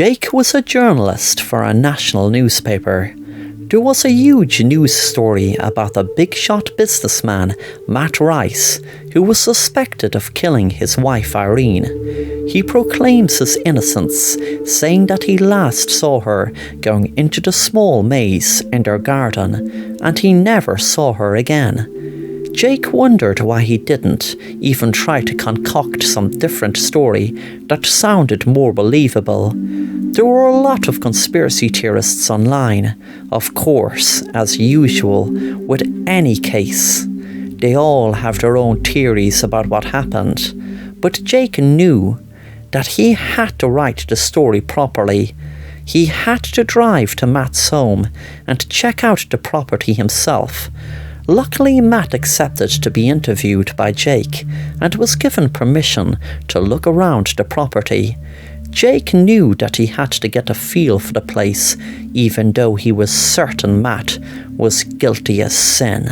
Jake was a journalist for a national newspaper. There was a huge news story about the big-shot businessman Matt Rice, who was suspected of killing his wife Irene. He proclaims his innocence, saying that he last saw her going into the small maze in their garden, and he never saw her again. Jake wondered why he didn't even try to concoct some different story that sounded more believable. There were a lot of conspiracy theorists online, of course, as usual, with any case. They all have their own theories about what happened, but Jake knew that he had to write the story properly. He had to drive to Matt's home and check out the property himself. Luckily, Matt accepted to be interviewed by Jake and was given permission to look around the property. Jake knew that he had to get a feel for the place, even though he was certain Matt was guilty as sin.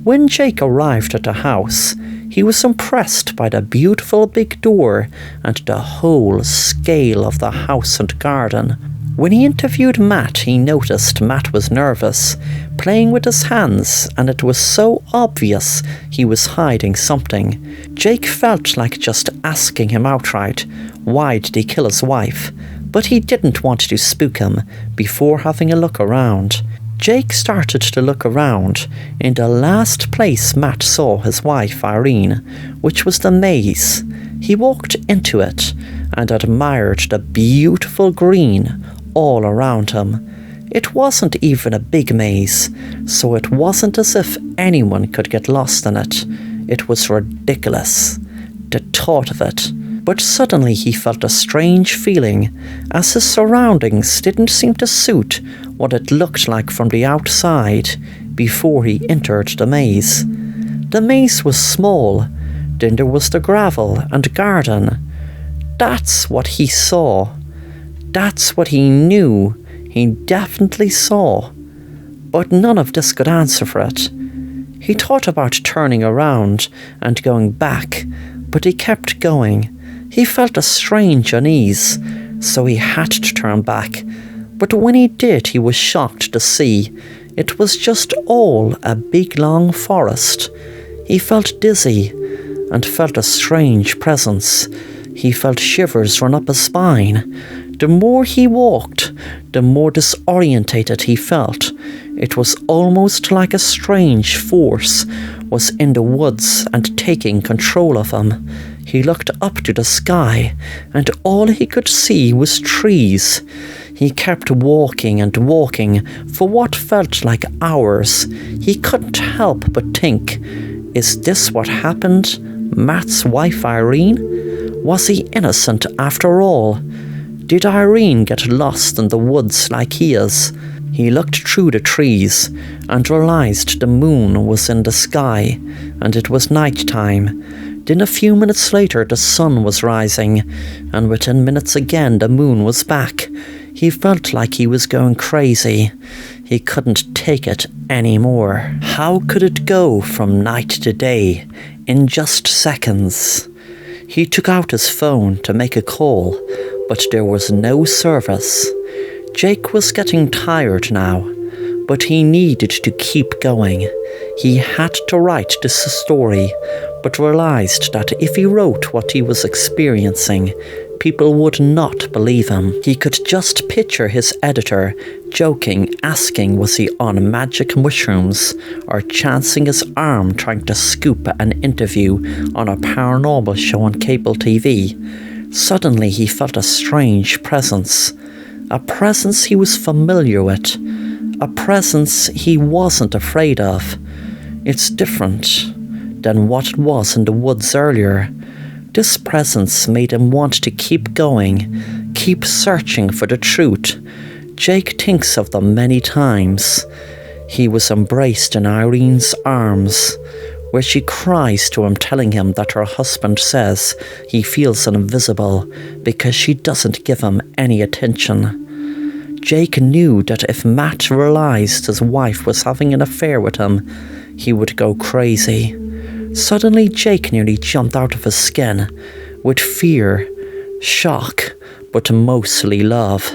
When Jake arrived at the house, he was impressed by the beautiful big door and the whole scale of the house and garden. When he interviewed Matt, he noticed Matt was nervous, playing with his hands, and it was so obvious he was hiding something. Jake felt like just asking him outright, why did he kill his wife? But he didn't want to spook him before having a look around. Jake started to look around in the last place Matt saw his wife Irene, which was the maze. He walked into it and admired the beautiful green all around him. It wasn't even a big maze, so it wasn't as if anyone could get lost in it. It was ridiculous, the thought of it. But suddenly he felt a strange feeling, as his surroundings didn't seem to suit what it looked like from the outside before he entered the maze. The maze was small, then there was the gravel and garden. That's what he saw. That's what he knew he definitely saw. But none of this could answer for it. He thought about turning around and going back, but he kept going. He felt a strange unease, so he had to turn back. But when he did, he was shocked to see it was just all a big long forest. He felt dizzy and felt a strange presence. He felt shivers run up his spine. The more he walked, the more disorientated he felt. It was almost like a strange force was in the woods and taking control of him. He looked up to the sky, and all he could see was trees. He kept walking and walking for what felt like hours. He couldn't help but think, is this what happened? Matt's wife Irene? Was he innocent after all? Did Irene get lost in the woods like he is? He looked through the trees and realized the moon was in the sky and it was night time. Then a few minutes later the sun was rising, and within minutes again the moon was back. He felt like he was going crazy. He couldn't take it anymore. How could it go from night to day in just seconds? He took out his phone to make a call, but there was no service. Jake was getting tired now, but he needed to keep going. He had to write this story, but realized that if he wrote what he was experiencing, people would not believe him. He could just picture his editor joking, asking was he on magic mushrooms, or chancing his arm trying to scoop an interview on a paranormal show on cable TV. Suddenly he felt a strange presence. A presence he was familiar with. A presence he wasn't afraid of. It's different than what it was in the woods earlier. This presence made him want to keep going, keep searching for the truth. Jake thinks of them many times. He was embraced in Irene's arms, where she cries to him, telling him that her husband says he feels invisible because she doesn't give him any attention. Jake knew that if Matt realized his wife was having an affair with him, he would go crazy. Suddenly Jake nearly jumped out of his skin with fear, shock, but mostly love.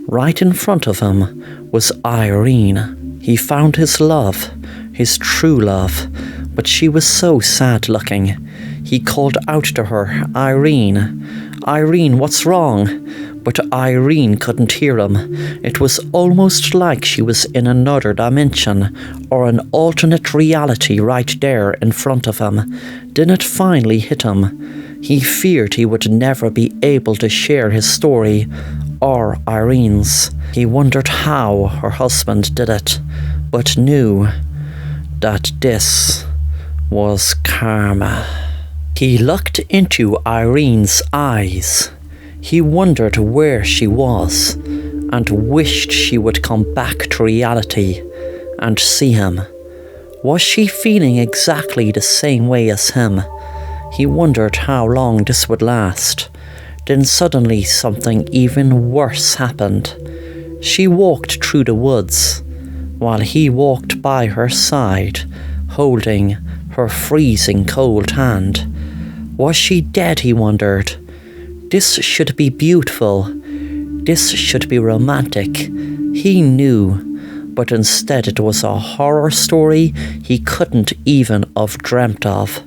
Right in front of him was Irene. He found his love, his true love, but she was so sad looking. He called out to her, "Irene, Irene, what's wrong?" But Irene couldn't hear him. It was almost like she was in another dimension, or an alternate reality right there in front of him. Then it finally hit him. He feared he would never be able to share his story, or Irene's. He wondered how her husband did it, but knew that this was karma. He looked into Irene's eyes. He wondered where she was, and wished she would come back to reality and see him. Was she feeling exactly the same way as him? He wondered how long this would last. Then suddenly something even worse happened. She walked through the woods, while he walked by her side, holding her freezing cold hand. Was she dead, he wondered? This should be beautiful. This should be romantic. He knew, but instead it was a horror story he couldn't even have dreamt of.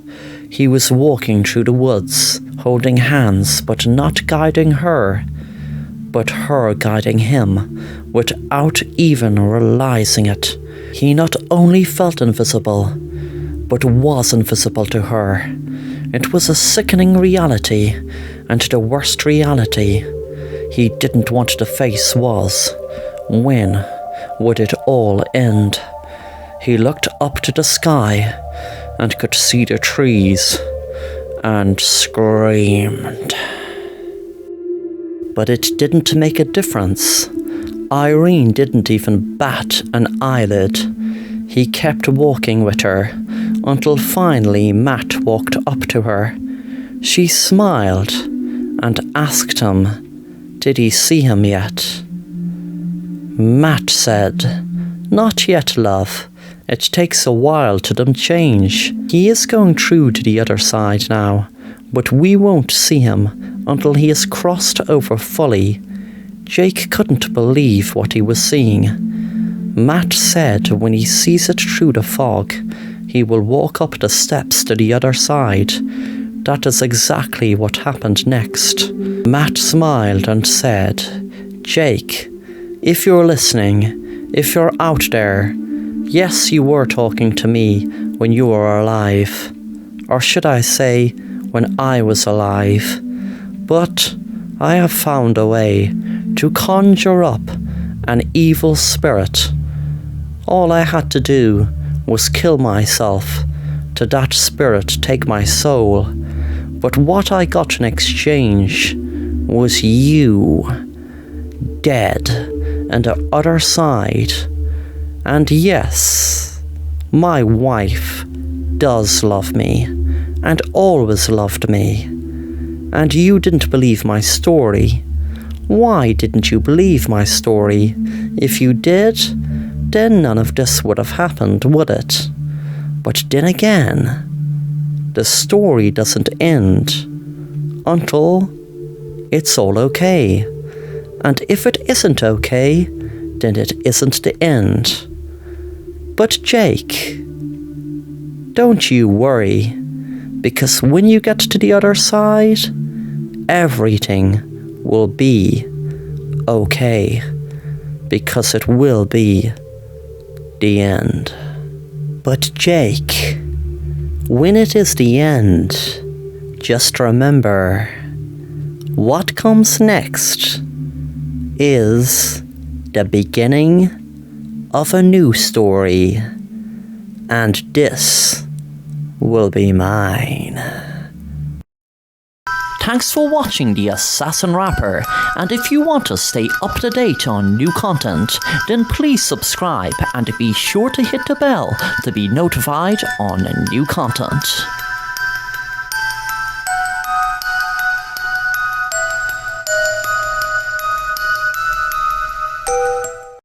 He was walking through the woods, holding hands, but not guiding her, but her guiding him, without even realizing it. He not only felt invisible, but was invisible to her. It was a sickening reality, and the worst reality he didn't want to face was, when would it all end? He looked up to the sky and could see the trees, and screamed. But it didn't make a difference. Irene didn't even bat an eyelid. He kept walking with her, until finally Matt walked up to her. She smiled and asked him, did he see him yet? Matt said, "Not yet, love. It takes a while to them change. He is going through to the other side now, but we won't see him until he has crossed over fully." Jake couldn't believe what he was seeing. Matt said when he sees it through the fog, he will walk up the steps to the other side. That is exactly what happened next. Matt smiled and said, "Jake, if you're listening, if you're out there, yes, you were talking to me when you were alive. Or should I say, when I was alive. But I have found a way to conjure up an evil spirit. All I had to do was kill myself to that spirit take my soul. But what I got in exchange was you, dead on the other side. And yes, my wife does love me, and always loved me. And you didn't believe my story. Why didn't you believe my story? If you did, then none of this would have happened, would it? But then again, the story doesn't end until it's all okay. And if it isn't okay, then it isn't the end. But Jake, don't you worry, because when you get to the other side, everything will be okay, because it will be the end. But Jake, when it is the end, just remember, what comes next is the beginning of a new story, and this will be mine. Thanks for watching The Assassin Rapper, and if you want to stay up to date on new content, then please subscribe and be sure to hit the bell to be notified on new content.